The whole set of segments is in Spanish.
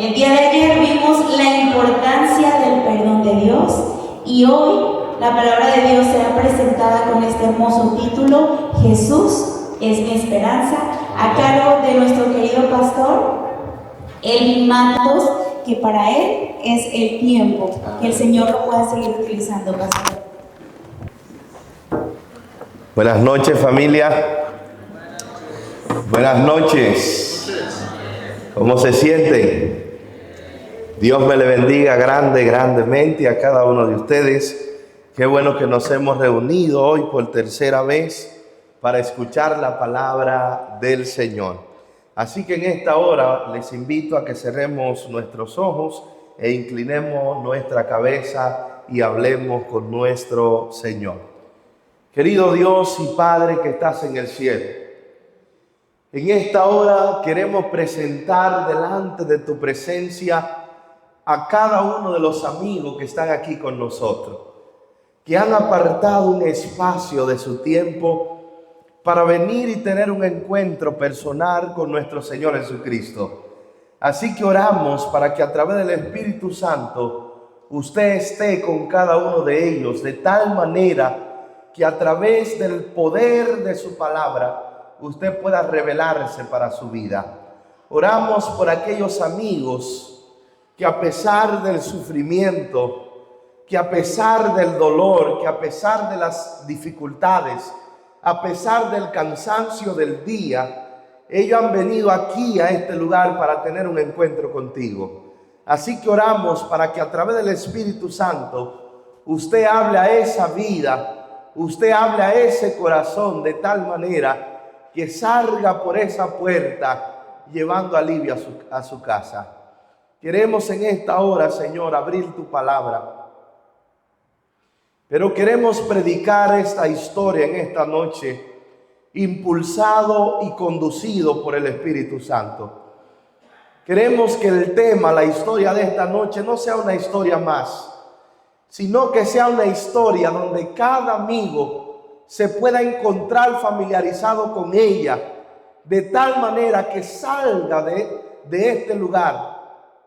El día de ayer vimos la importancia del perdón de Dios y hoy la palabra de Dios será presentada con este hermoso título: Jesús es mi esperanza, a cargo de nuestro querido pastor Elvin Matos, que para él es el tiempo. Que el Señor lo pueda seguir utilizando, pastor. Buenas noches, familia. Buenas noches. ¿Cómo se sienten? Dios me le bendiga grandemente a cada uno de ustedes. Qué bueno que nos hemos reunido hoy por tercera vez para escuchar la palabra del Señor. Así que en esta hora les invito a que cerremos nuestros ojos e inclinemos nuestra cabeza y hablemos con nuestro Señor. Querido Dios y Padre que estás en el cielo, en esta hora queremos presentar delante de tu presencia a cada uno de los amigos que están aquí con nosotros, que han apartado un espacio de su tiempo para venir y tener un encuentro personal con nuestro Señor Jesucristo. Así que oramos para que a través del Espíritu Santo usted esté con cada uno de ellos, de tal manera que a través del poder de su palabra usted pueda revelarse para su vida. Oramos por aquellos amigos que a pesar del sufrimiento, que a pesar del dolor, que a pesar de las dificultades, a pesar del cansancio del día, ellos han venido aquí a este lugar para tener un encuentro contigo. Así que oramos para que a través del Espíritu Santo usted hable a esa vida, usted hable a ese corazón de tal manera que salga por esa puerta llevando alivio a su casa. Queremos en esta hora, Señor, abrir tu palabra, pero queremos predicar esta historia en esta noche, impulsado y conducido por el Espíritu Santo. Queremos que el tema, la historia de esta noche, no sea una historia más, sino que sea una historia donde cada amigo se pueda encontrar familiarizado con ella, de tal manera que salga de este lugar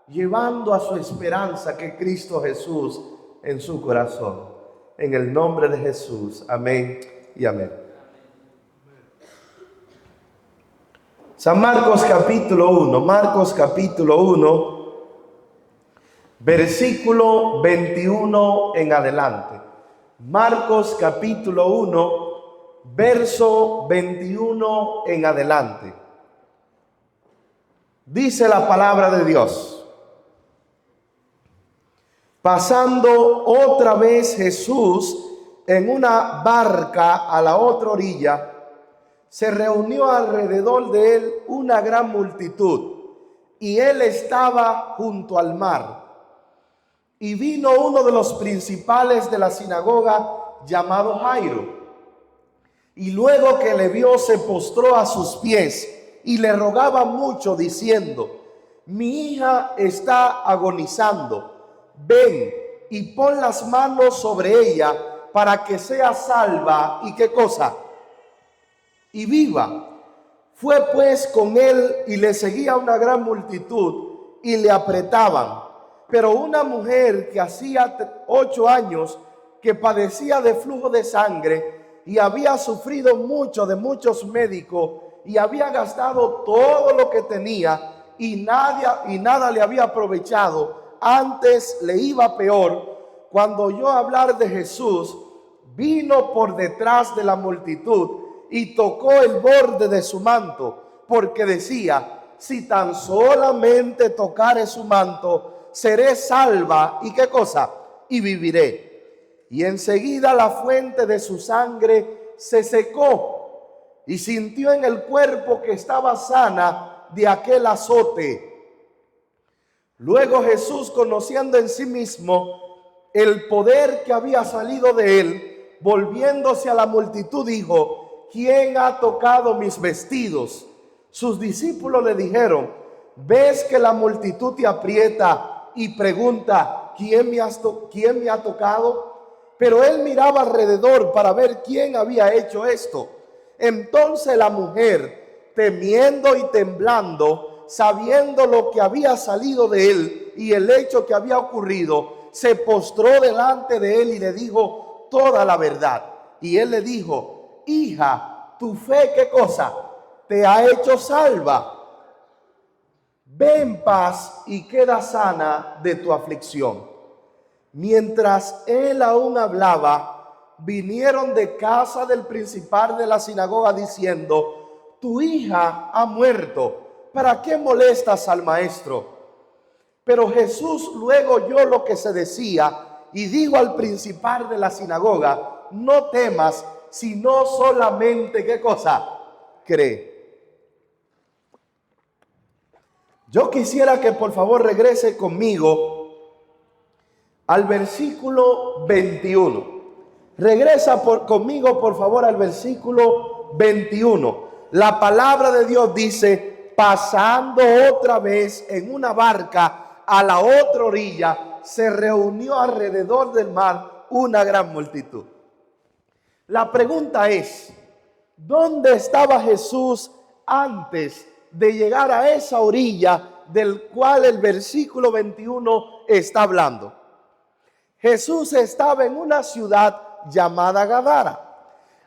llevando a su esperanza, que Cristo Jesús, en su corazón. En el nombre de Jesús, amén y amén. San Marcos capítulo 1, versículo 21 en adelante. Marcos capítulo 1, verso 21 en adelante. Dice la palabra de Dios: pasando otra vez Jesús en una barca a la otra orilla, se reunió alrededor de él una gran multitud, y él estaba junto al mar. Y vino uno de los principales de la sinagoga, llamado Jairo, y luego que le vio, se postró a sus pies y le rogaba mucho, diciendo: mi hija está agonizando. Ven y pon las manos sobre ella para que sea salva y ¿qué cosa? Y viva. Fue pues con él y le seguía una gran multitud y le apretaban. Pero una mujer que hacía 8 años que padecía de flujo de sangre y había sufrido mucho de muchos médicos y había gastado todo lo que tenía y nada le había aprovechado, antes le iba peor, cuando oyó hablar de Jesús, vino por detrás de la multitud y tocó el borde de su manto, porque decía: si tan solamente tocare su manto, seré salva. ¿Y qué cosa? Y viviré. Y enseguida la fuente de su sangre se secó y sintió en el cuerpo que estaba sana de aquel azote. Luego Jesús, conociendo en sí mismo el poder que había salido de él, volviéndose a la multitud, dijo: ¿quién ha tocado mis vestidos? Sus discípulos le dijeron: ¿ves que la multitud te aprieta y pregunta: ¿quién me ha tocado? Pero él miraba alrededor para ver quién había hecho esto. Entonces la mujer, temiendo y temblando, sabiendo lo que había salido de él y el hecho que había ocurrido, se postró delante de él y le dijo toda la verdad. Y él le dijo: hija, tu fe, ¿qué cosa? Te ha hecho salva. Ve en paz y queda sana de tu aflicción. Mientras él aún hablaba, vinieron de casa del principal de la sinagoga diciendo: tu hija ha muerto, ¿para qué molestas al maestro? Pero Jesús luego oyó lo que se decía y dijo al principal de la sinagoga: no temas, sino solamente, ¿qué cosa? Cree. Yo quisiera que por favor regrese conmigo al versículo 21. Regresa conmigo por favor al versículo 21. La palabra de Dios dice: pasando otra vez en una barca a la otra orilla, se reunió alrededor del mar una gran multitud. La pregunta es: ¿dónde estaba Jesús antes de llegar a esa orilla del cual el versículo 21 está hablando? Jesús estaba en una ciudad llamada Gadara.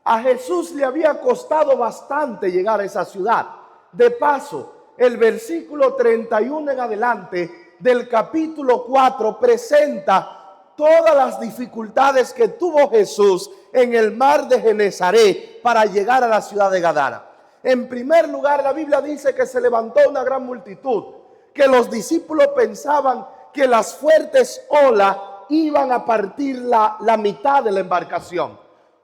A Jesús le había costado bastante llegar a esa ciudad. De paso, el versículo 31 en adelante del capítulo 4 presenta todas las dificultades que tuvo Jesús en el mar de Genesaret para llegar a la ciudad de Gadara. En primer lugar, la Biblia dice que se levantó una gran multitud, que los discípulos pensaban que las fuertes olas iban a partir la mitad de la embarcación.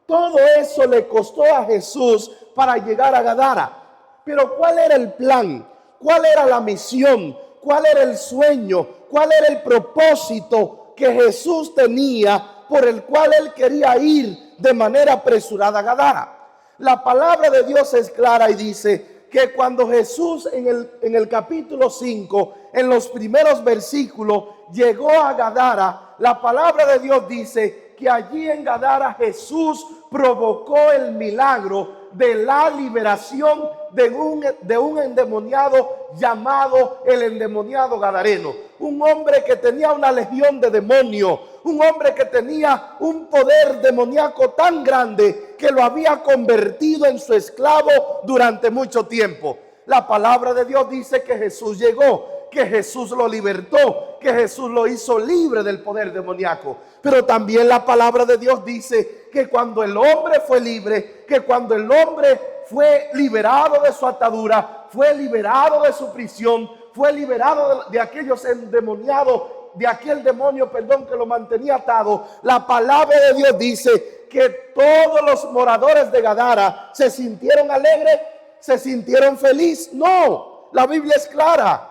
Todo eso le costó a Jesús para llegar a Gadara. Pero ¿cuál era el plan? ¿Cuál era la misión? ¿Cuál era el sueño? ¿Cuál era el propósito que Jesús tenía por el cual él quería ir de manera apresurada a Gadara? La palabra de Dios es clara y dice que cuando Jesús en el capítulo 5, en los primeros versículos, llegó a Gadara, la palabra de Dios dice que allí en Gadara Jesús provocó el milagro de la liberación de un endemoniado llamado el endemoniado gadareno. Un hombre que tenía una legión de demonios, un hombre que tenía un poder demoníaco tan grande que lo había convertido en su esclavo durante mucho tiempo. La palabra de Dios dice que Jesús llegó, que Jesús lo libertó, que Jesús lo hizo libre del poder demoníaco. Pero también la palabra de Dios dice que cuando el hombre fue libre, que cuando el hombre fue liberado de su atadura, fue liberado de su prisión, fue liberado de aquellos endemoniados, de aquel demonio, que lo mantenía atado, la palabra de Dios dice que todos los moradores de Gadara se sintieron alegres, se sintieron felices. No, la Biblia es clara.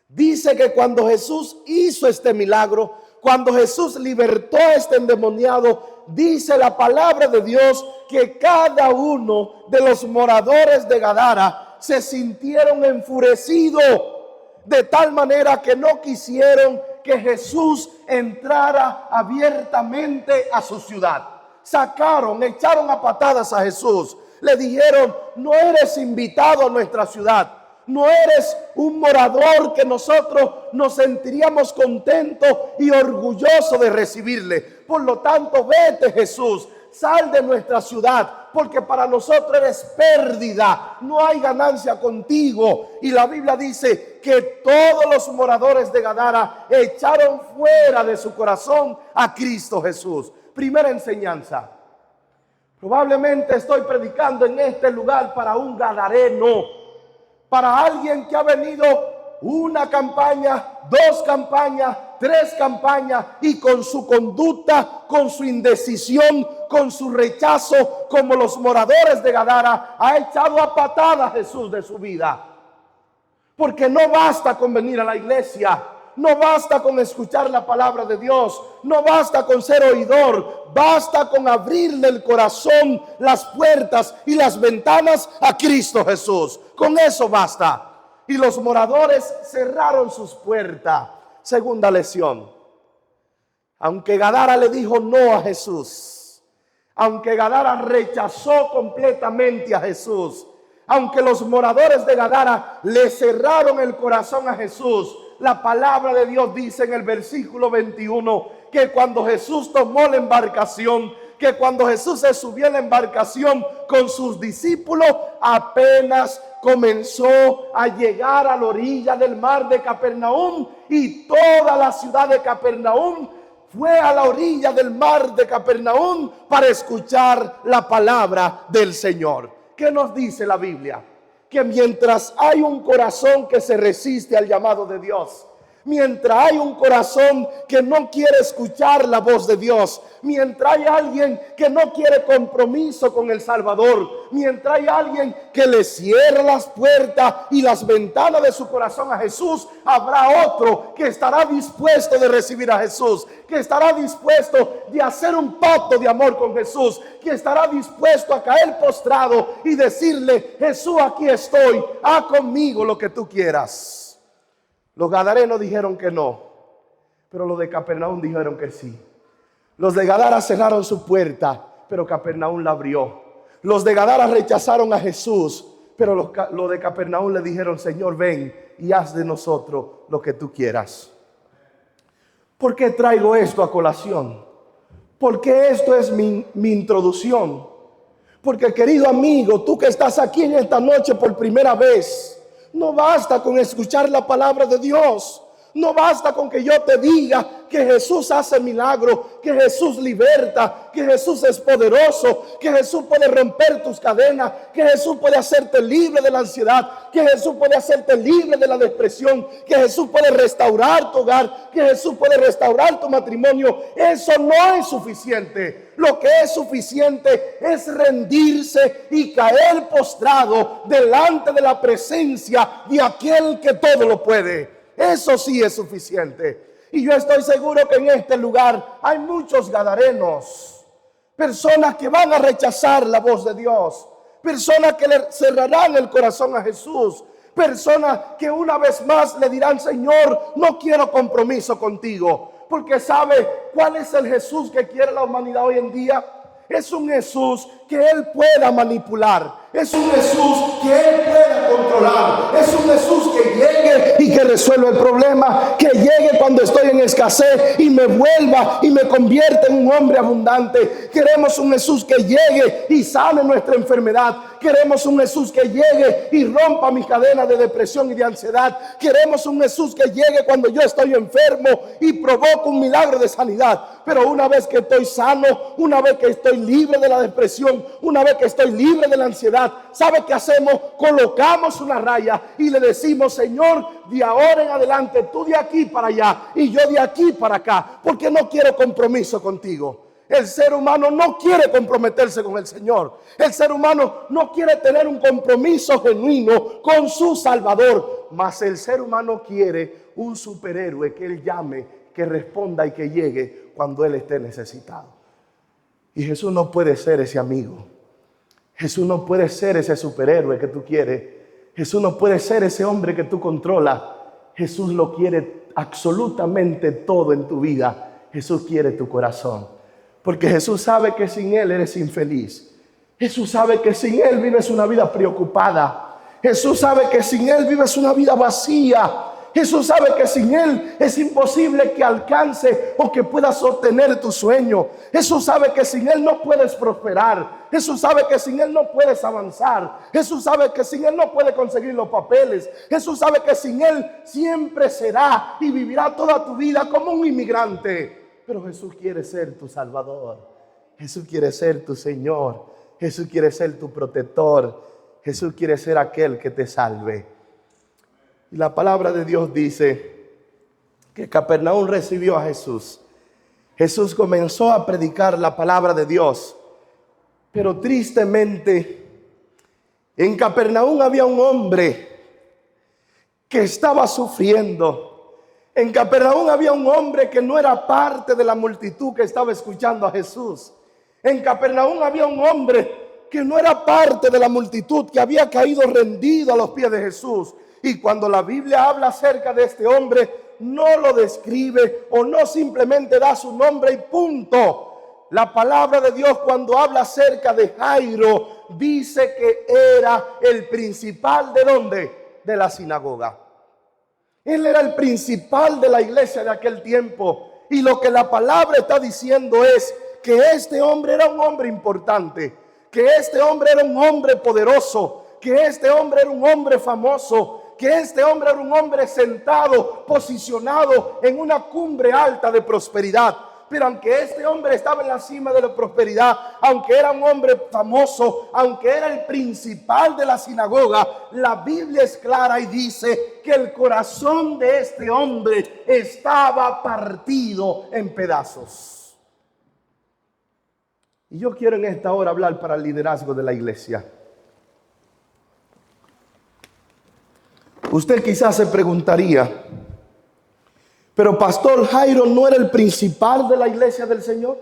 Dice que cuando Jesús hizo este milagro, cuando Jesús libertó a este endemoniado, dice la palabra de Dios que cada uno de los moradores de Gadara se sintieron enfurecidos, de tal manera que no quisieron que Jesús entrara abiertamente a su ciudad. Echaron a patadas a Jesús. Le dijeron: no eres invitado a nuestra ciudad. No eres un morador que nosotros nos sentiríamos contentos y orgullosos de recibirle. Por lo tanto, vete, Jesús, sal de nuestra ciudad, porque para nosotros eres pérdida, no hay ganancia contigo. Y la Biblia dice que todos los moradores de Gadara echaron fuera de su corazón a Cristo Jesús. Primera enseñanza. Probablemente estoy predicando en este lugar para un gadareno, para alguien que ha venido una campaña, 2 campañas, 3 campañas, y con su conducta, con su indecisión, con su rechazo, como los moradores de Gadara, ha echado a patadas a Jesús de su vida. Porque no basta con venir a la iglesia, no basta con escuchar la palabra de Dios, no basta con ser oidor, basta con abrirle el corazón, las puertas y las ventanas a Cristo Jesús. Con eso basta. Y los moradores cerraron sus puertas. Segunda lección. Aunque Gadara le dijo no a Jesús, aunque Gadara rechazó completamente a Jesús, Aunque los moradores de Gadara le cerraron el corazón a Jesús, la palabra de Dios dice en el versículo 21 que cuando Jesús tomó la embarcación, que cuando Jesús se subió en la embarcación con sus discípulos, apenas comenzó a llegar a la orilla del mar de Capernaum, y toda la ciudad de Capernaum fue a la orilla del mar de Capernaum para escuchar la palabra del Señor. ¿Qué nos dice la Biblia? Que mientras hay un corazón que se resiste al llamado de Dios, mientras hay un corazón que no quiere escuchar la voz de Dios, mientras hay alguien que no quiere compromiso con el Salvador, mientras hay alguien que le cierra las puertas y las ventanas de su corazón a Jesús, habrá otro que estará dispuesto de recibir a Jesús, que estará dispuesto de hacer un pacto de amor con Jesús, que estará dispuesto a caer postrado y decirle: Jesús, aquí estoy, haz conmigo lo que tú quieras. Los gadarenos dijeron que no, pero los de Capernaum dijeron que sí. Los de Gadara cerraron su puerta, pero Capernaum la abrió. Los de Gadara rechazaron a Jesús, pero los de Capernaum le dijeron: Señor, ven y haz de nosotros lo que tú quieras. ¿Por qué traigo esto a colación? Porque esto es mi introducción. Porque, querido amigo, tú que estás aquí en esta noche por primera vez, no basta con escuchar la palabra de Dios. No basta con que yo te diga que Jesús hace milagros, que Jesús liberta, que Jesús es poderoso, que Jesús puede romper tus cadenas, que Jesús puede hacerte libre de la ansiedad, que Jesús puede hacerte libre de la depresión, que Jesús puede restaurar tu hogar, que Jesús puede restaurar tu matrimonio. Eso no es suficiente. Lo que es suficiente es rendirse y caer postrado delante de la presencia de aquel que todo lo puede. Eso sí es suficiente. Y yo estoy seguro que en este lugar hay muchos gadarenos, personas que van a rechazar la voz de Dios, personas que le cerrarán el corazón a Jesús, personas que una vez más le dirán: Señor, no quiero compromiso contigo. Porque ¿sabe cuál es el Jesús que quiere la humanidad hoy en día? Es un Jesús que Él pueda manipular. Es un Jesús que Él pueda controlar. Es un Jesús que llegue y que resuelva el problema. Que llegue cuando estoy en escasez y me vuelva y me convierta en un hombre abundante. Queremos un Jesús que llegue y sane nuestra enfermedad. Queremos un Jesús que llegue y rompa mi cadena de depresión y de ansiedad. Queremos un Jesús que llegue cuando yo estoy enfermo y provoque un milagro de sanidad. Pero una vez que estoy sano, una vez que estoy libre de la depresión, una vez que estoy libre de la ansiedad, ¿sabe qué hacemos? Colocamos una raya y le decimos: Señor, de ahora en adelante tú de aquí para allá y yo de aquí para acá, porque no quiero compromiso contigo. El ser humano no quiere comprometerse con el Señor. El ser humano no quiere tener un compromiso genuino con su Salvador. Mas el ser humano quiere un superhéroe que Él llame, que responda y que llegue cuando Él esté necesitado. Y Jesús no puede ser ese amigo. Jesús no puede ser ese superhéroe que tú quieres. Jesús no puede ser ese hombre que tú controlas. Jesús lo quiere absolutamente todo en tu vida. Jesús quiere tu corazón. Porque Jesús sabe que sin Él eres infeliz. Jesús sabe que sin Él vives una vida preocupada. Jesús sabe que sin Él vives una vida vacía. Jesús sabe que sin Él es imposible que alcance o que puedas obtener tu sueño. Jesús sabe que sin Él no puedes prosperar. Jesús sabe que sin Él no puedes avanzar. Jesús sabe que sin Él no puedes conseguir los papeles. Jesús sabe que sin Él siempre será y vivirá toda tu vida como un inmigrante. Pero Jesús quiere ser tu Salvador. Jesús quiere ser tu Señor. Jesús quiere ser tu protector. Jesús quiere ser aquel que te salve. Y la palabra de Dios dice que Capernaum recibió a Jesús. Jesús comenzó a predicar la palabra de Dios. Pero tristemente, en Capernaum había un hombre que estaba sufriendo. En Capernaum había un hombre que no era parte de la multitud que estaba escuchando a Jesús. En Capernaum había un hombre que no era parte de la multitud, que había caído rendido a los pies de Jesús. Y cuando la Biblia habla acerca de este hombre, no lo describe o no simplemente da su nombre y punto. La palabra de Dios, cuando habla acerca de Jairo, dice que era el principal ¿de dónde? De la sinagoga. Él era el principal de la iglesia de aquel tiempo. Y lo que la palabra está diciendo es que este hombre era un hombre importante, que este hombre era un hombre poderoso, que este hombre era un hombre famoso, que este hombre era un hombre sentado, posicionado en una cumbre alta de prosperidad. Pero aunque este hombre estaba en la cima de la prosperidad, aunque era un hombre famoso, aunque era el principal de la sinagoga, la Biblia es clara y dice que el corazón de este hombre estaba partido en pedazos. Y yo quiero en esta hora hablar para el liderazgo de la iglesia. Usted quizás se preguntaría, pero pastor, Jairo no era el principal de la iglesia del Señor.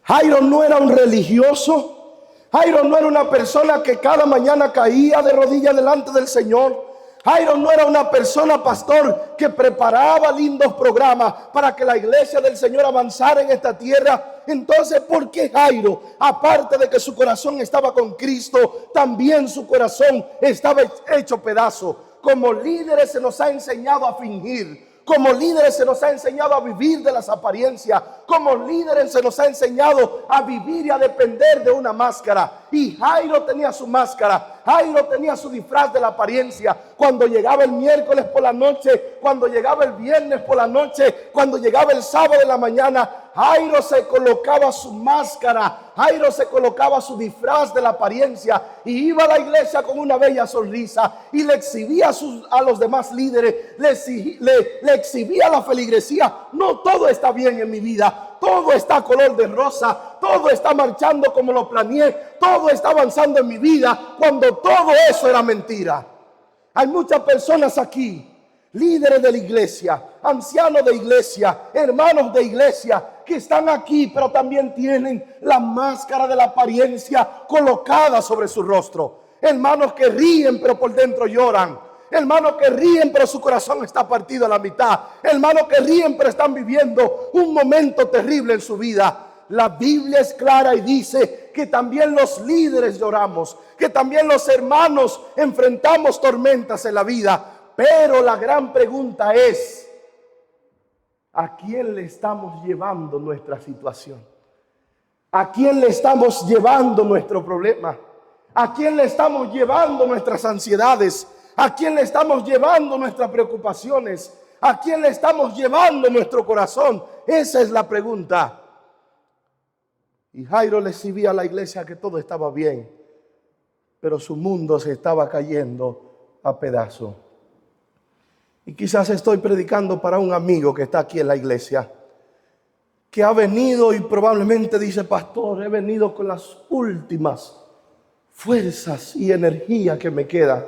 Jairo no era un religioso. Jairo no era una persona que cada mañana caía de rodillas delante del Señor. Jairo no era una persona, pastor, que preparaba lindos programas para que la iglesia del Señor avanzara en esta tierra. Entonces, ¿por qué Jairo, aparte de que su corazón estaba con Cristo, también su corazón estaba hecho pedazo? Como líderes se nos ha enseñado a fingir. Como líderes se nos ha enseñado a vivir de las apariencias. Como líderes se nos ha enseñado a vivir y a depender de una máscara. Y Jairo tenía su máscara. Jairo tenía su disfraz de la apariencia. Cuando llegaba el miércoles por la noche, cuando llegaba el viernes por la noche, cuando llegaba el sábado de la mañana, Jairo se colocaba su máscara. Jairo se colocaba su disfraz de la apariencia y iba a la iglesia con una bella sonrisa y le exhibía a los demás líderes, le exhibía la feligresía. No todo está bien en mi vida, todo está color de rosa, todo está marchando como lo planeé, todo está avanzando en mi vida, cuando todo eso era mentira. Hay muchas personas aquí, líderes de la iglesia, ancianos de iglesia, hermanos de iglesia, que están aquí, pero también tienen la máscara de la apariencia colocada sobre su rostro. Hermanos que ríen, pero por dentro lloran. Hermanos que ríen, pero su corazón está partido a la mitad. Hermanos que ríen, pero están viviendo un momento terrible en su vida. La Biblia es clara y dice que también los líderes lloramos, que también los hermanos enfrentamos tormentas en la vida. Pero la gran pregunta es, ¿a quién le estamos llevando nuestra situación? ¿A quién le estamos llevando nuestro problema? ¿A quién le estamos llevando nuestras ansiedades? ¿A quién le estamos llevando nuestras preocupaciones? ¿A quién le estamos llevando nuestro corazón? Esa es la pregunta. Y Jairo le exhibía a la iglesia que todo estaba bien, pero su mundo se estaba cayendo a pedazos. Y quizás estoy predicando para un amigo que está aquí en la iglesia, que ha venido y probablemente dice, pastor, he venido con las últimas fuerzas y energía que me queda.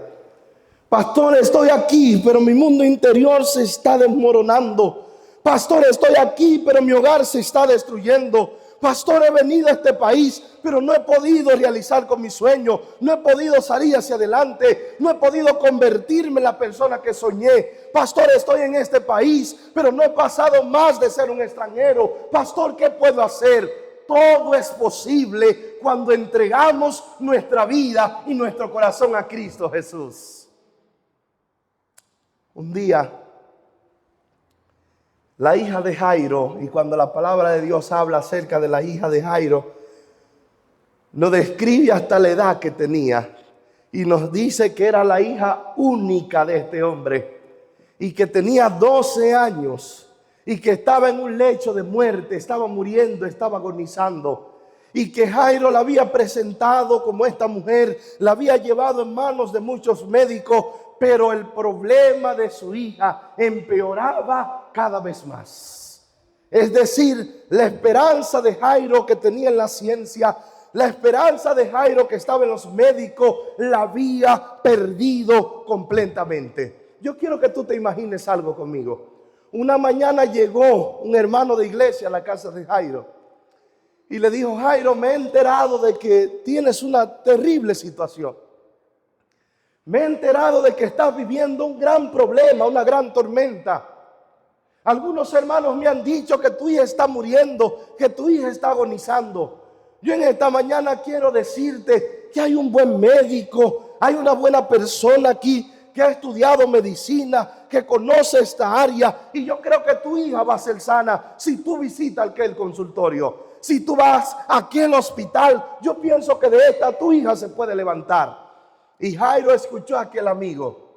Pastor, estoy aquí, pero mi mundo interior se está desmoronando. Pastor, estoy aquí, pero mi hogar se está destruyendo. Pastor, he venido a este país, pero no he podido realizar con mi sueño. No he podido salir hacia adelante. No he podido convertirme en la persona que soñé. Pastor, estoy en este país, pero no he pasado más de ser un extranjero. Pastor, ¿qué puedo hacer? Todo es posible cuando entregamos nuestra vida y nuestro corazón a Cristo Jesús. Un día, la hija de Jairo, y cuando la palabra de Dios habla acerca de la hija de Jairo, nos describe hasta la edad que tenía y nos dice que era la hija única de este hombre y que tenía 12 años y que estaba en un lecho de muerte, estaba muriendo, estaba agonizando, y que Jairo la había presentado como esta mujer, la había llevado en manos de muchos médicos, pero el problema de su hija empeoraba cada vez más. Es decir, la esperanza de Jairo que tenía en la ciencia, la esperanza de Jairo que estaba en los médicos, la había perdido completamente. Yo quiero que tú te imagines algo conmigo. Una mañana llegó un hermano de iglesia a la casa de Jairo y le dijo, Jairo, me he enterado de que tienes una terrible situación. Me he enterado de que estás viviendo un gran problema, una gran tormenta. Algunos hermanos me han dicho que tu hija está muriendo, que tu hija está agonizando. Yo en esta mañana quiero decirte que hay un buen médico, hay una buena persona aquí que ha estudiado medicina, que conoce esta área, y yo creo que tu hija va a ser sana si tú visitas aquel consultorio, si tú vas a aquel hospital. Yo pienso que de esta tu hija se puede levantar. Y Jairo escuchó a aquel amigo,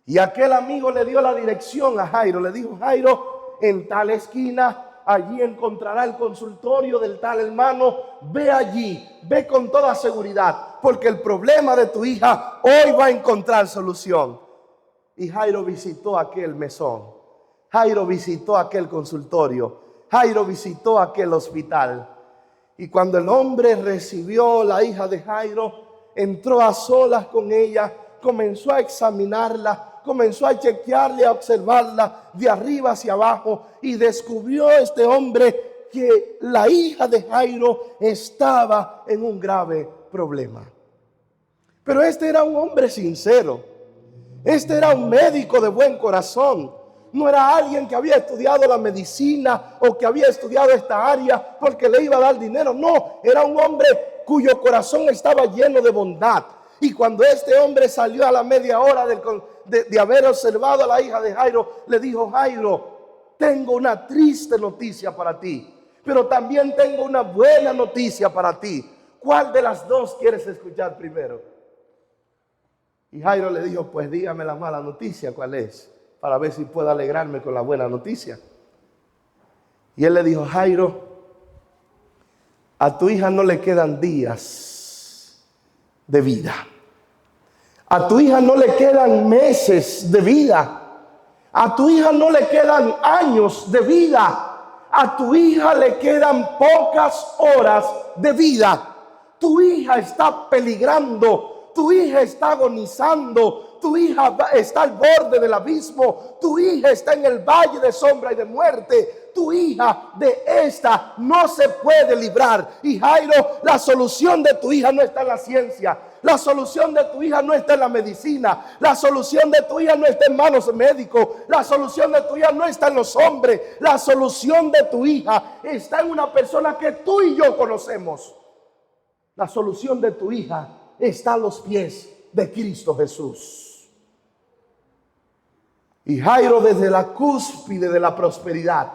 y aquel amigo le dio la dirección a Jairo. Le dijo: Jairo, en tal esquina, allí encontrará el consultorio del tal hermano. Ve allí, ve con toda seguridad, porque el problema de tu hija hoy va a encontrar solución. Y Jairo visitó aquel mesón, Jairo visitó aquel consultorio, Jairo visitó aquel hospital. Y cuando el hombre recibió la hija de Jairo, entró a solas con ella, comenzó a examinarla, comenzó a chequearle, a observarla de arriba hacia abajo, y descubrió este hombre que la hija de Jairo estaba en un grave problema. Pero este era un hombre sincero, este era un médico de buen corazón. No era alguien que había estudiado la medicina o que había estudiado esta área porque le iba a dar dinero. No, era un hombre cuyo corazón estaba lleno de bondad. Y cuando este hombre salió a la media hora de haber observado a la hija de Jairo, le dijo: Jairo, tengo una triste noticia para ti, pero también tengo una buena noticia para ti. ¿Cuál de las dos quieres escuchar primero? Y Jairo le dijo: pues dígame la mala noticia, ¿cuál es? Para ver si puedo alegrarme con la buena noticia. Y él le dijo: Jairo, a tu hija no le quedan días de vida. A tu hija no le quedan meses de vida. A tu hija no le quedan años de vida. A tu hija le quedan pocas horas de vida. Tu hija está peligrando. Tu hija está agonizando. Tu hija está al borde del abismo. Tu hija está en el valle de sombra y de muerte. Tu hija de esta no se puede librar. Y Jairo, la solución de tu hija no está en la ciencia. La solución de tu hija no está en la medicina. La solución de tu hija no está en manos de médicos. La solución de tu hija no está en los hombres. La solución de tu hija está en una persona que tú y yo conocemos. La solución de tu hija está a los pies de Cristo Jesús. Y Jairo, desde la cúspide de la prosperidad,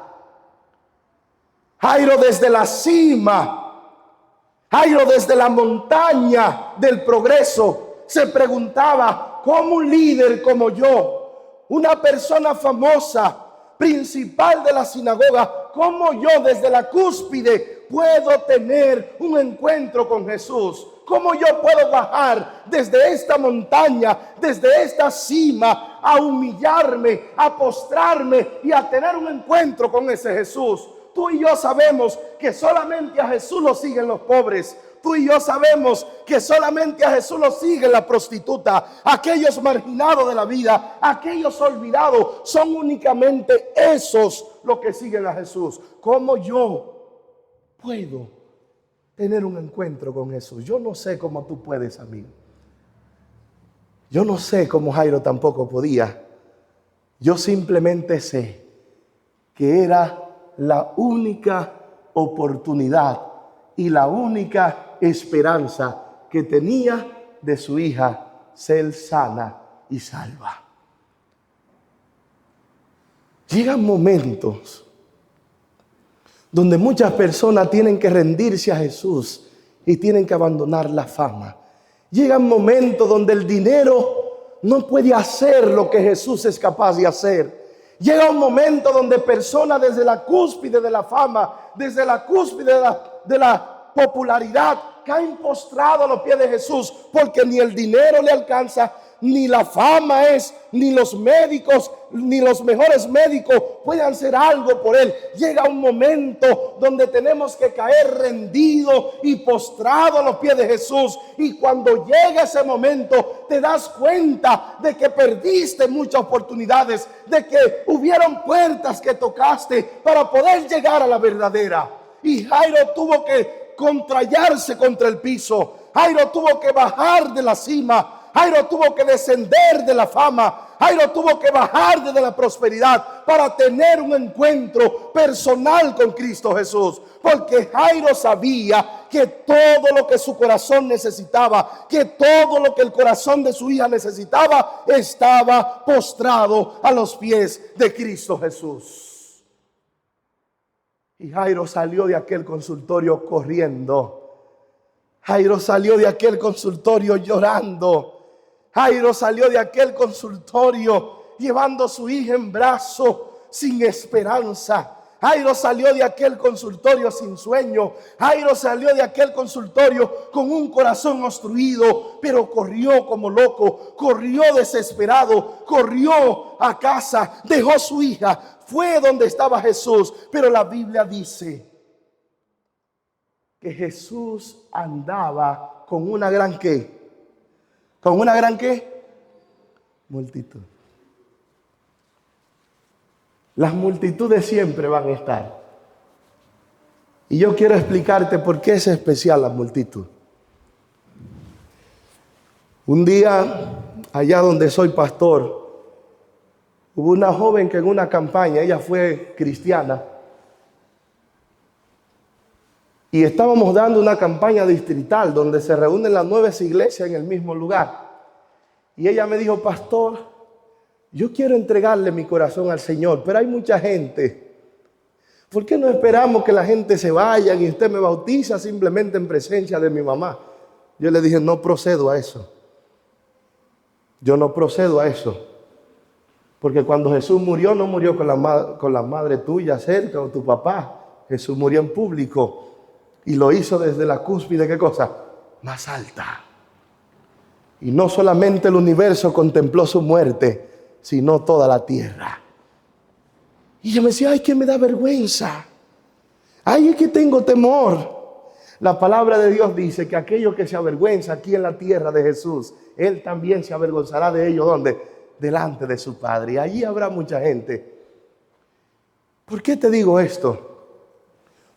Jairo desde la cima, Jairo desde la montaña del progreso, se preguntaba: ¿cómo un líder como yo, una persona famosa, principal de la sinagoga, cómo yo desde la cúspide puedo tener un encuentro con Jesús? ¿Cómo yo puedo bajar desde esta montaña, desde esta cima, a humillarme, a postrarme y a tener un encuentro con ese Jesús? Tú y yo sabemos que solamente a Jesús lo siguen los pobres. Tú y yo sabemos que solamente a Jesús lo sigue la prostituta, aquellos marginados de la vida, aquellos olvidados. Son únicamente esos los que siguen a Jesús. ¿Cómo yo puedo tener un encuentro con Jesús? Yo no sé cómo tú puedes, amigo. Yo no sé cómo Jairo tampoco podía. Yo simplemente sé que era la única oportunidad y la única esperanza que tenía de su hija ser sana y salva. Llegan momentos donde muchas personas tienen que rendirse a Jesús y tienen que abandonar la fama. Llegan momentos donde el dinero no puede hacer lo que Jesús es capaz de hacer. Llega un momento donde personas desde la cúspide de la fama, desde la cúspide de la popularidad, caen postrados a los pies de Jesús, porque ni el dinero le alcanza, ni la fama es, ni los médicos, ni los mejores médicos pueden hacer algo por él. Llega un momento donde tenemos que caer rendidos y postrados a los pies de Jesús. Y cuando llega ese momento, te das cuenta de que perdiste muchas oportunidades, de que hubieron puertas que tocaste para poder llegar a la verdadera. Y Jairo tuvo que contrallarse contra el piso. Jairo tuvo que bajar de la cima. Jairo tuvo que descender de la fama. Jairo tuvo que bajar desde la prosperidad para tener un encuentro personal con Cristo Jesús. Porque Jairo sabía que todo lo que su corazón necesitaba, que todo lo que el corazón de su hija necesitaba, estaba postrado a los pies de Cristo Jesús. Y Jairo salió de aquel consultorio corriendo. Jairo salió de aquel consultorio llorando. Jairo salió de aquel consultorio llevando a su hija en brazos sin esperanza. Jairo salió de aquel consultorio sin sueño. Jairo salió de aquel consultorio con un corazón obstruido, pero corrió como loco, corrió desesperado, corrió a casa, dejó su hija, fue donde estaba Jesús. Pero la Biblia dice que Jesús andaba con una gran ¿qué? ¿Con una gran qué? Multitud. Las multitudes siempre van a estar. Y yo quiero explicarte por qué es especial la multitud. Un día, allá donde soy pastor, hubo una joven que en una campaña, ella fue cristiana, y estábamos dando una campaña distrital donde se reúnen las 9 iglesias en el mismo lugar. Y ella me dijo: pastor, yo quiero entregarle mi corazón al Señor, pero hay mucha gente. ¿Por qué no esperamos que la gente se vaya y usted me bautiza simplemente en presencia de mi mamá? Yo le dije: no procedo a eso. Yo no procedo a eso. Porque cuando Jesús murió, no murió con la madre tuya cerca o tu papá. Jesús murió en público. Y lo hizo desde la cúspide, ¿qué cosa? Más alta. Y no solamente el universo contempló su muerte, sino toda la tierra. Y yo me decía: ay, que me da vergüenza. Ay, es que tengo temor. La palabra de Dios dice que aquello que se avergüenza aquí en la tierra de Jesús, Él también se avergonzará de ello. ¿Dónde? Delante de su Padre. Y allí habrá mucha gente. ¿Por qué te digo esto?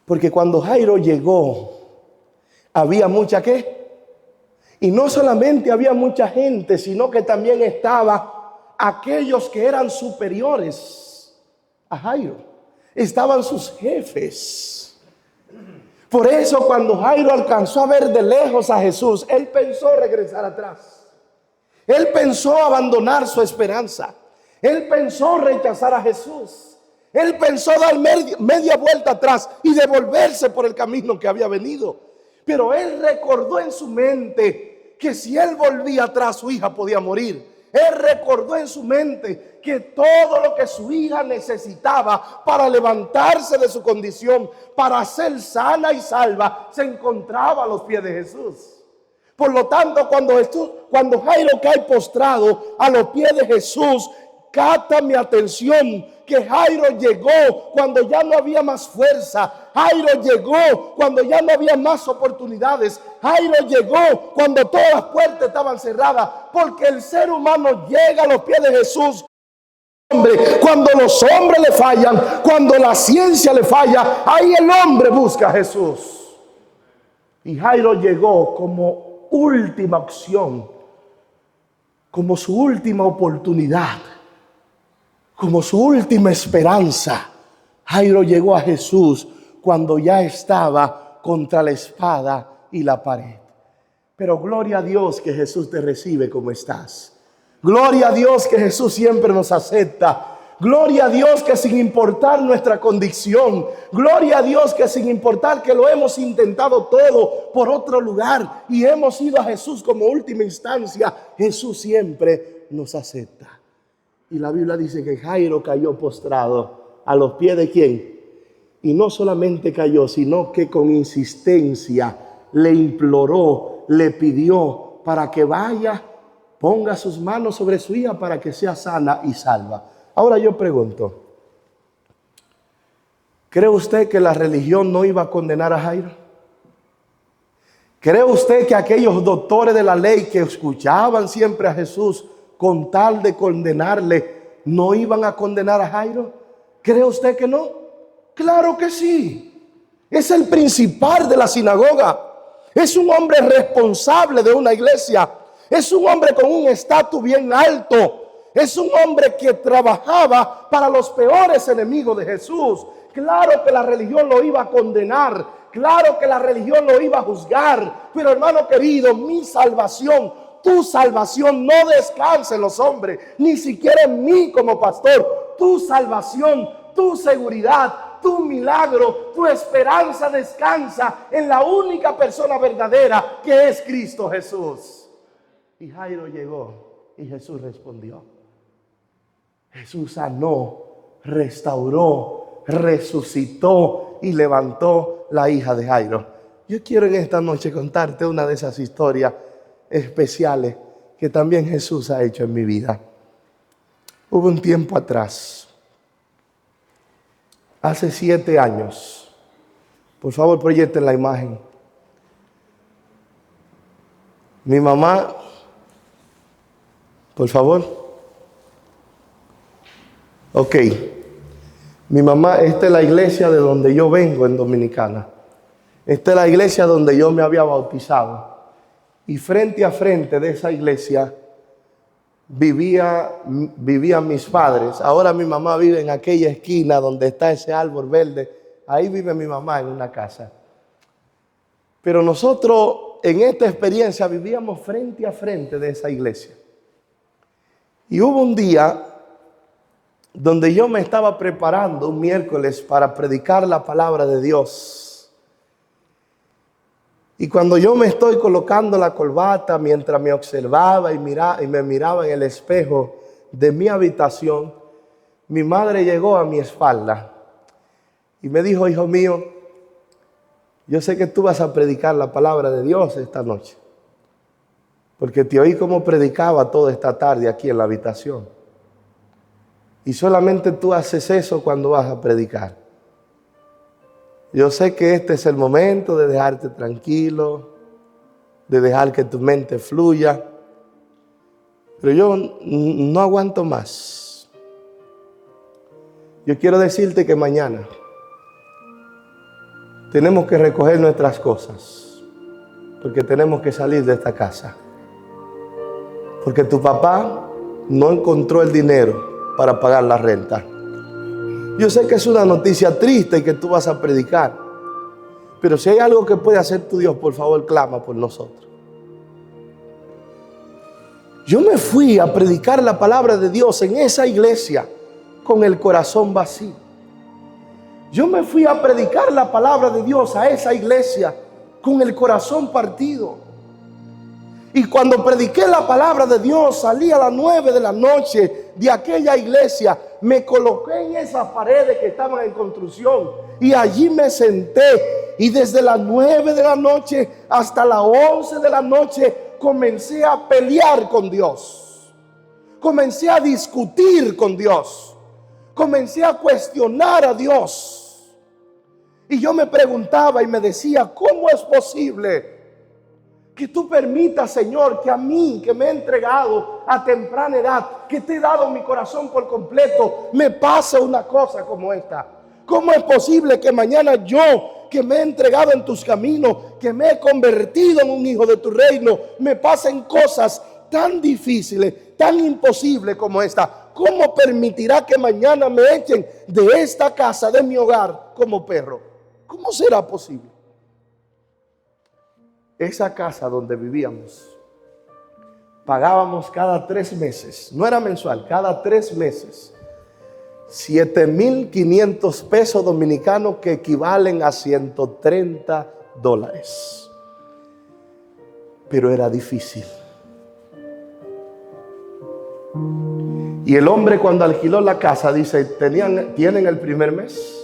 Porque cuando Jairo llegó, había mucha ¿qué? Y no solamente había mucha gente, sino que también estaba aquellos que eran superiores a Jairo. Estaban sus jefes. Por eso cuando Jairo alcanzó a ver de lejos a Jesús, él pensó regresar atrás. Él pensó abandonar su esperanza. Él pensó rechazar a Jesús. Él pensó dar media vuelta atrás y devolverse por el camino que había venido. Pero él recordó en su mente que si él volvía atrás, su hija podía morir. Él recordó en su mente que todo lo que su hija necesitaba para levantarse de su condición, para ser sana y salva, se encontraba a los pies de Jesús. Por lo tanto, cuando Jairo cae postrado a los pies de Jesús, capta mi atención que Jairo llegó cuando ya no había más fuerza. Jairo llegó cuando ya no había más oportunidades. Jairo llegó cuando todas las puertas estaban cerradas. Porque el ser humano llega a los pies de Jesús cuando los hombres le fallan, cuando la ciencia le falla. Ahí el hombre busca a Jesús. Y Jairo llegó como última opción, como su última oportunidad, como su última esperanza. Jairo llegó a Jesús cuando ya estaba contra la espada y la pared. Pero gloria a Dios que Jesús te recibe como estás. Gloria a Dios que Jesús siempre nos acepta. Gloria a Dios que sin importar nuestra condición, gloria a Dios que sin importar que lo hemos intentado todo por otro lugar y hemos ido a Jesús como última instancia, Jesús siempre nos acepta. Y la Biblia dice que Jairo cayó postrado a los pies de ¿quién? Y no solamente cayó, sino que con insistencia le imploró, le pidió para que vaya, ponga sus manos sobre su hija para que sea sana y salva. Ahora yo pregunto, ¿cree usted que la religión no iba a condenar a Jairo? ¿Cree usted que aquellos doctores de la ley que escuchaban siempre a Jesús con tal de condenarle, no iban a condenar a Jairo? ¿Cree usted que no? Claro que sí. Es el principal de la sinagoga. Es un hombre responsable de una iglesia. Es un hombre con un estatus bien alto. Es un hombre que trabajaba para los peores enemigos de Jesús. Claro que la religión lo iba a condenar. Claro que la religión lo iba a juzgar. Pero hermano querido, mi salvación, tu salvación no descansa en los hombres, ni siquiera en mí como pastor. Tu salvación, tu seguridad, tu milagro, tu esperanza descansa en la única persona verdadera, que es Cristo Jesús. Y Jairo llegó y Jesús respondió. Jesús sanó, restauró, resucitó y levantó la hija de Jairo. Yo quiero en esta noche contarte una de esas historias especiales que también Jesús ha hecho en mi vida. Hubo un tiempo atrás, hace 7 años. Por favor, proyecten la imagen. Mi mamá, por favor. Ok. Mi mamá, esta es la iglesia de donde yo vengo en Dominicana. Esta es la iglesia donde yo me había bautizado. Y frente a frente de esa iglesia vivían mis padres. Ahora mi mamá vive en aquella esquina donde está ese árbol verde. Ahí vive mi mamá en una casa. Pero nosotros en esta experiencia vivíamos frente a frente de esa iglesia. Y hubo un día donde yo me estaba preparando un miércoles para predicar la palabra de Dios. Y cuando yo me estoy colocando la corbata, mientras me observaba y me miraba en el espejo de mi habitación, mi madre llegó a mi espalda y me dijo: hijo mío, yo sé que tú vas a predicar la palabra de Dios esta noche, porque te oí cómo predicaba toda esta tarde aquí en la habitación. Y solamente tú haces eso cuando vas a predicar. Yo sé que este es el momento de dejarte tranquilo, de dejar que tu mente fluya, pero yo no aguanto más. Yo quiero decirte que mañana tenemos que recoger nuestras cosas, porque tenemos que salir de esta casa. Porque tu papá no encontró el dinero para pagar la renta. Yo sé que es una noticia triste y que tú vas a predicar, pero si hay algo que puede hacer tu Dios, por favor, clama por nosotros. Yo me fui a predicar la palabra de Dios en esa iglesia con el corazón vacío. Yo me fui a predicar la palabra de Dios a esa iglesia con el corazón partido. Y cuando prediqué la palabra de Dios, salí a las 9 de la noche de aquella iglesia, me coloqué en esas paredes que estaban en construcción y allí me senté. Y desde las 9 de la noche hasta las 11 de la noche comencé a pelear con Dios. Comencé a discutir con Dios. Comencé a cuestionar a Dios. Y yo me preguntaba y me decía: ¿cómo es posible que tú permitas, Señor, que a mí, que me he entregado a temprana edad, que te he dado mi corazón por completo, me pase una cosa como esta? ¿Cómo es posible que mañana yo, que me he entregado en tus caminos, que me he convertido en un hijo de tu reino, me pasen cosas tan difíciles, tan imposibles como esta? ¿Cómo permitirá que mañana me echen de esta casa, de mi hogar, como perro? ¿Cómo será posible? Esa casa donde vivíamos, pagábamos cada 3 meses, no era mensual, cada 3 meses, 7,500 pesos dominicanos, que equivalen a $130. Pero era difícil. Y el hombre, cuando alquiló la casa, dice: tienen el primer mes,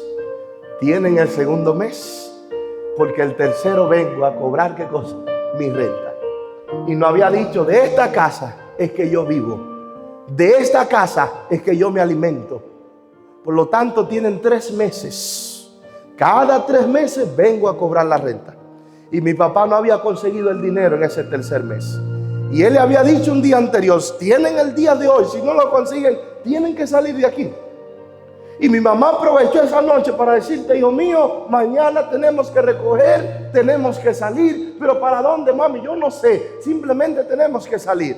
tienen el segundo mes, porque el tercero vengo a cobrar, ¿qué cosa? Mi renta. Y no había dicho: de esta casa es que yo vivo, de esta casa es que yo me alimento. Por lo tanto, tienen 3 meses. Cada 3 meses vengo a cobrar la renta. Y mi papá no había conseguido el dinero en ese tercer mes. Y él le había dicho un día anterior: tienen el día de hoy, si no lo consiguen, tienen que salir de aquí. Y mi mamá aprovechó esa noche para decirte: hijo mío, mañana tenemos que recoger, tenemos que salir. ¿Pero para dónde, mami? Yo no sé, simplemente tenemos que salir.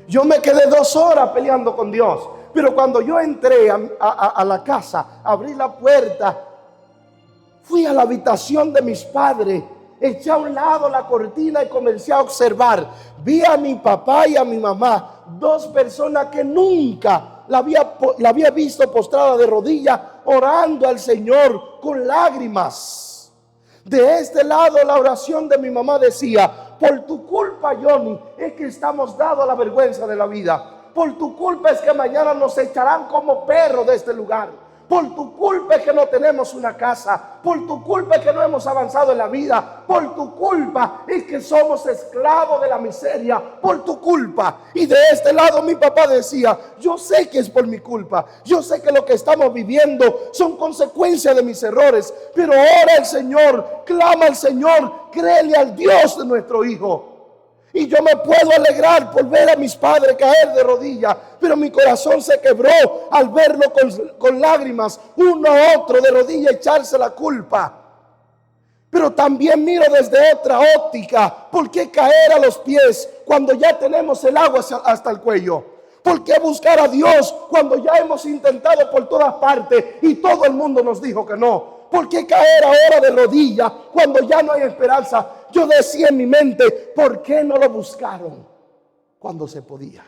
Yo me quedé 2 horas peleando con Dios. Pero cuando yo entré a la casa, abrí la puerta, fui a la habitación de mis padres, eché a un lado la cortina y comencé a observar. Vi a mi papá y a mi mamá, 2 personas que nunca la había visto postrada de rodillas, orando al Señor con lágrimas. De este lado, la oración de mi mamá decía: por tu culpa, Johnny, es que estamos dados a la vergüenza de la vida. Por tu culpa es que mañana nos echarán como perros de este lugar. Por tu culpa es que no tenemos una casa. Por tu culpa es que no hemos avanzado en la vida. Por tu culpa es que somos esclavos de la miseria. Por tu culpa. Y de este lado mi papá decía: yo sé que es por mi culpa. Yo sé que lo que estamos viviendo son consecuencias de mis errores. Pero ora al Señor, clama al Señor, créele al Dios de nuestro hijo. Y yo me puedo alegrar por ver a mis padres caer de rodillas, pero mi corazón se quebró al verlo con lágrimas, uno a otro de rodillas, echarse la culpa. Pero también miro desde otra óptica: ¿por qué caer a los pies cuando ya tenemos el agua hasta el cuello? ¿Por qué buscar a Dios cuando ya hemos intentado por todas partes y todo el mundo nos dijo que no? ¿Por qué caer ahora de rodillas cuando ya no hay esperanza? Yo decía en mi mente: ¿por qué no lo buscaron cuando se podía?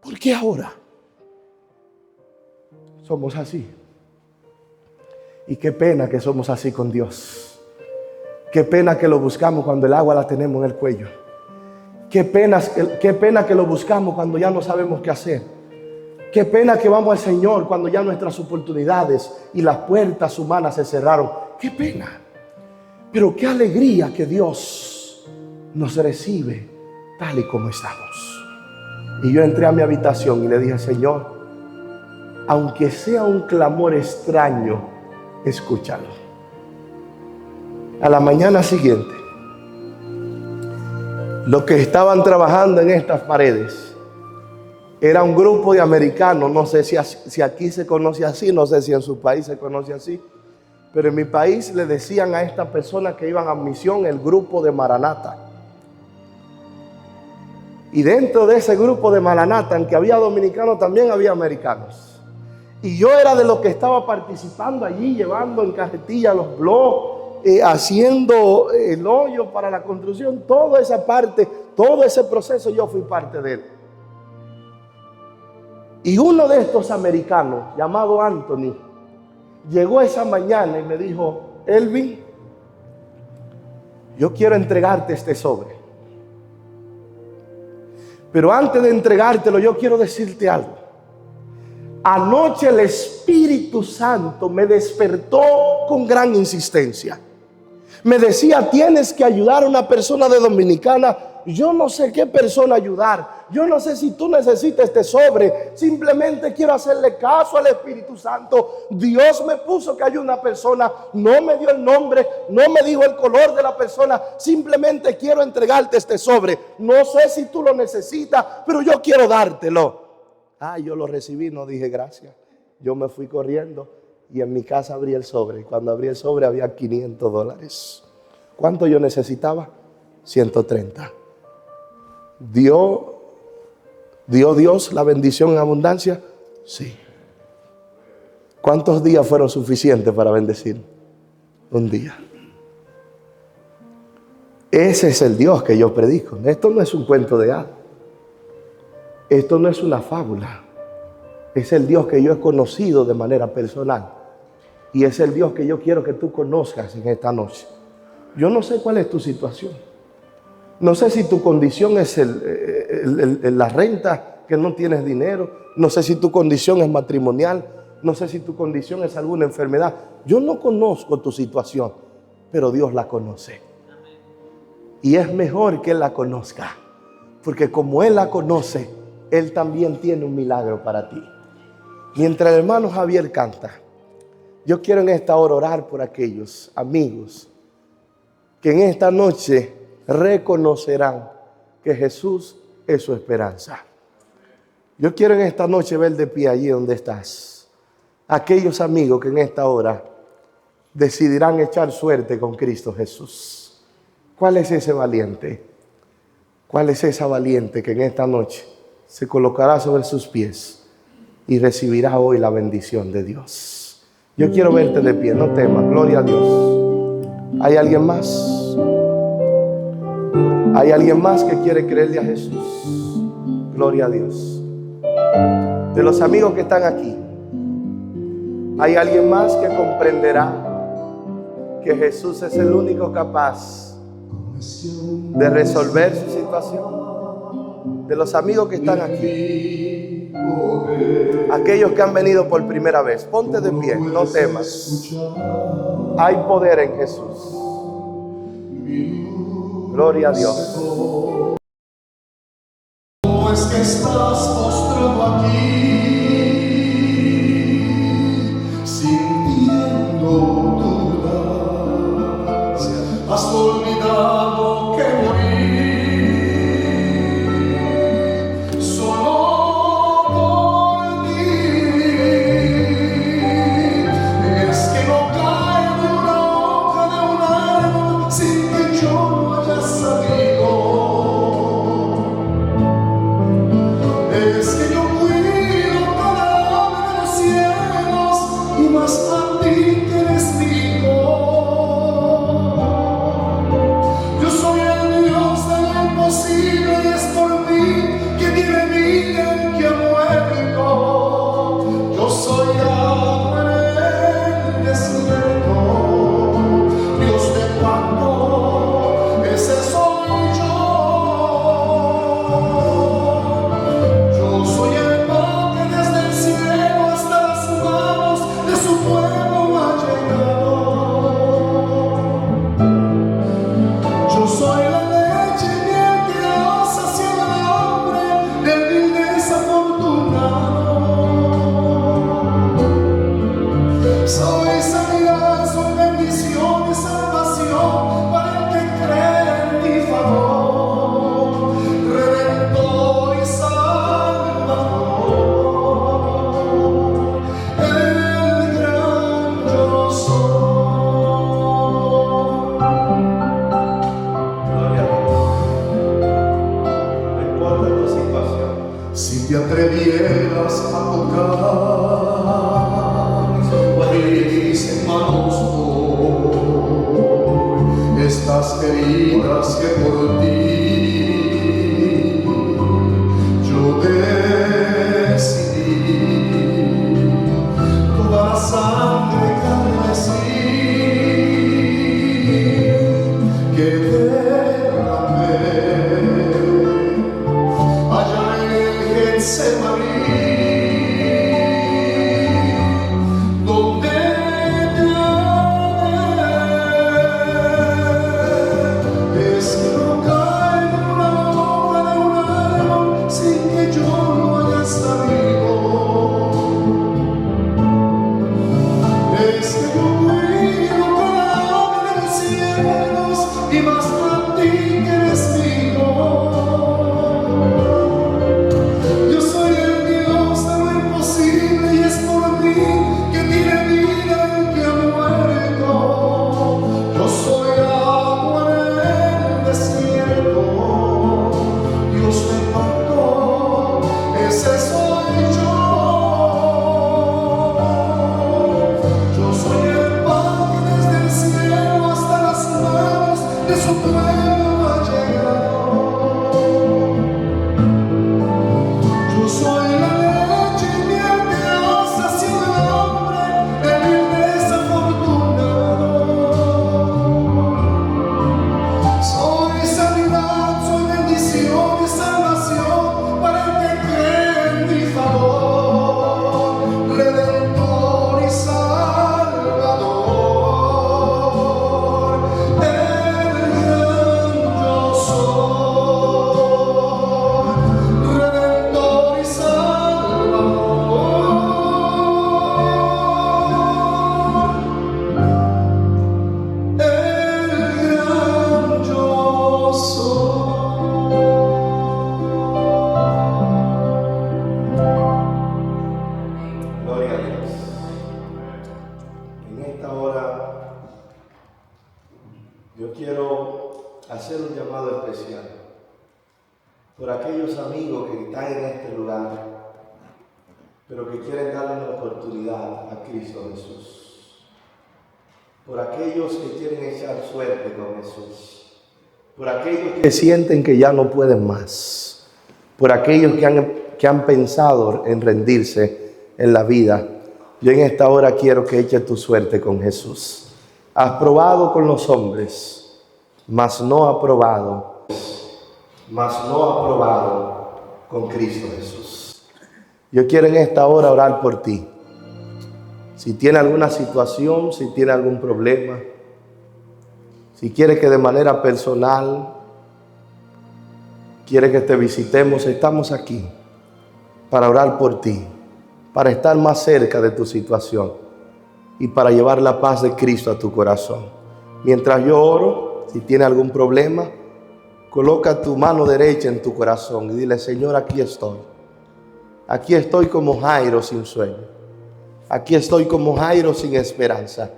¿Por qué ahora? Somos así. Y qué pena que somos así con Dios. Qué pena que lo buscamos cuando el agua la tenemos en el cuello. Qué pena que lo buscamos cuando ya no sabemos qué hacer. Qué pena que vamos al Señor cuando ya nuestras oportunidades y las puertas humanas se cerraron. Qué pena. Pero qué alegría que Dios nos recibe tal y como estamos. Y yo entré a mi habitación y le dije: Señor, aunque sea un clamor extraño, escúchalo. A la mañana siguiente, los que estaban trabajando en estas paredes era un grupo de americanos. No sé si aquí se conoce así, no sé si en su país se conoce así, pero en mi país le decían a estas personas que iban a misión el grupo de Maranata. Y dentro de ese grupo de Maranata, en que había dominicanos, también había americanos. Y yo era de los que estaba participando allí, llevando en carretilla los blogs, haciendo el hoyo para la construcción, toda esa parte, todo ese proceso, yo fui parte de él. Y uno de estos americanos, llamado Anthony, llegó esa mañana y me dijo: Elvin, yo quiero entregarte este sobre. Pero antes de entregártelo, yo quiero decirte algo. Anoche el Espíritu Santo me despertó con gran insistencia. Me decía: tienes que ayudar a una persona de Dominicana. Yo no sé qué persona ayudar. Yo no sé si tú necesitas este sobre. Simplemente quiero hacerle caso al Espíritu Santo. Dios me puso que hay una persona. No me dio el nombre, no me dijo el color de la persona. Simplemente quiero entregarte este sobre. No sé si tú lo necesitas, pero yo quiero dártelo. Yo lo recibí, no dije gracias. Yo me fui corriendo y en mi casa abrí el sobre. Y cuando abrí el sobre había $500. ¿Cuánto yo necesitaba? 130. ¿Dio Dios la bendición en abundancia? Sí. ¿Cuántos días fueron suficientes para bendecir? Un día. Ese es el Dios que yo predico. Esto no es un cuento de hadas. Esto no es una fábula. Es el Dios que yo he conocido de manera personal. Y es el Dios que yo quiero que tú conozcas en esta noche. Yo no sé cuál es tu situación. No sé si tu condición es la renta, que no tienes dinero. No sé si tu condición es matrimonial. No sé si tu condición es alguna enfermedad. Yo no conozco tu situación, pero Dios la conoce. Y es mejor que Él la conozca, porque como Él la conoce, Él también tiene un milagro para ti. Mientras el hermano Javier canta, yo quiero en esta hora orar por aquellos amigos que en esta noche reconocerán que Jesús es su esperanza. Yo quiero en esta noche ver de pie allí donde estás. aquellos amigos que en esta hora decidirán echar suerte con Cristo Jesús. ¿Cuál es ese valiente? ¿Cuál es esa valiente que en esta noche se colocará sobre sus pies y recibirá hoy la bendición de Dios? Yo quiero verte de pie, no temas, gloria a Dios. ¿Hay alguien más? ¿Hay alguien más que quiere creerle a Jesús? Gloria a Dios. De los amigos que están aquí, ¿hay alguien más que comprenderá que Jesús es el único capaz de resolver su situación? De los amigos que están aquí, aquellos que han venido por primera vez, ponte de pie, no temas. Hay poder en Jesús. Gloria a Dios. ¿Cómo es que estás postrado aquí, sintiendo dudas? Has olvidado que morí solo por ti. Es que no cae de una hoja de un árbol sin que yo lo haya sabido. Es que yo cuido Yo quiero hacer un llamado especial por aquellos amigos que están en este lugar, pero que quieren darle una oportunidad a Cristo Jesús. Por aquellos que quieren echar suerte con Jesús. Por aquellos que sienten que ya no pueden más. Por aquellos que han pensado en rendirse en la vida. Yo en esta hora quiero que eches tu suerte con Jesús. Has probado con los hombres, mas no ha probado con Cristo Jesús. Yo quiero en esta hora orar por ti. Si tiene alguna situación, si tiene algún problema, si quiere que de manera personal, quiere que te visitemos, estamos aquí para orar por ti, para estar más cerca de tu situación y para llevar la paz de Cristo a tu corazón. Mientras yo oro, si tiene algún problema, coloca tu mano derecha en tu corazón y dile: Señor, aquí estoy. Aquí estoy como Jairo sin sueño. Aquí estoy como Jairo sin esperanza.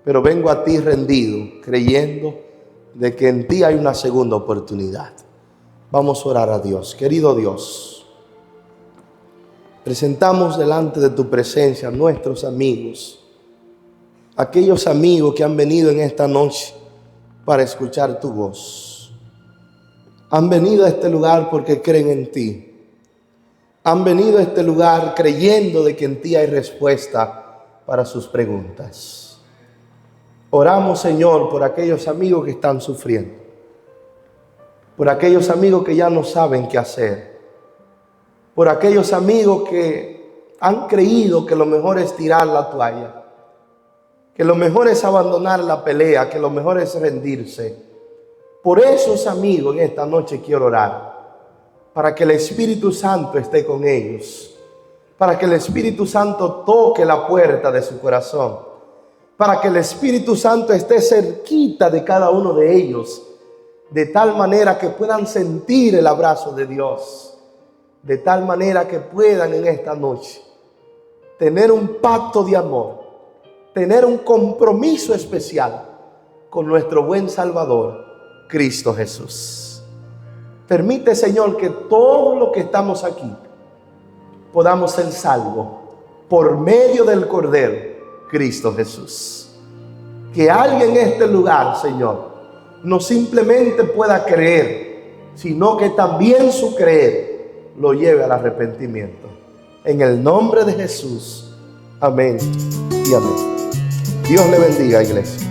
Pero vengo a ti rendido, creyendo de que en ti hay una segunda oportunidad. Vamos a orar a Dios. Querido Dios, presentamos delante de tu presencia a nuestros amigos, aquellos amigos que han venido en esta noche para escuchar tu voz. Han venido a este lugar porque creen en ti. Han venido a este lugar creyendo de que en ti hay respuesta para sus preguntas. Oramos, Señor, por aquellos amigos que están sufriendo, por aquellos amigos que ya no saben qué hacer, por aquellos amigos que han creído que lo mejor es tirar la toalla, que lo mejor es abandonar la pelea, que lo mejor es rendirse. Por esos amigos en esta noche quiero orar, para que el Espíritu Santo esté con ellos, para que el Espíritu Santo toque la puerta de su corazón, para que el Espíritu Santo esté cerquita de cada uno de ellos, de tal manera que puedan sentir el abrazo de Dios, de tal manera que puedan en esta noche tener un pacto de amor, tener un compromiso especial con nuestro buen Salvador, Cristo Jesús. Permite, Señor, que todos los que estamos aquí podamos ser salvos por medio del Cordero, Cristo Jesús. Que alguien en este lugar, Señor, no simplemente pueda creer, sino que también su creer lo lleve al arrepentimiento. En el nombre de Jesús. Amén y amén. Dios le bendiga, iglesia.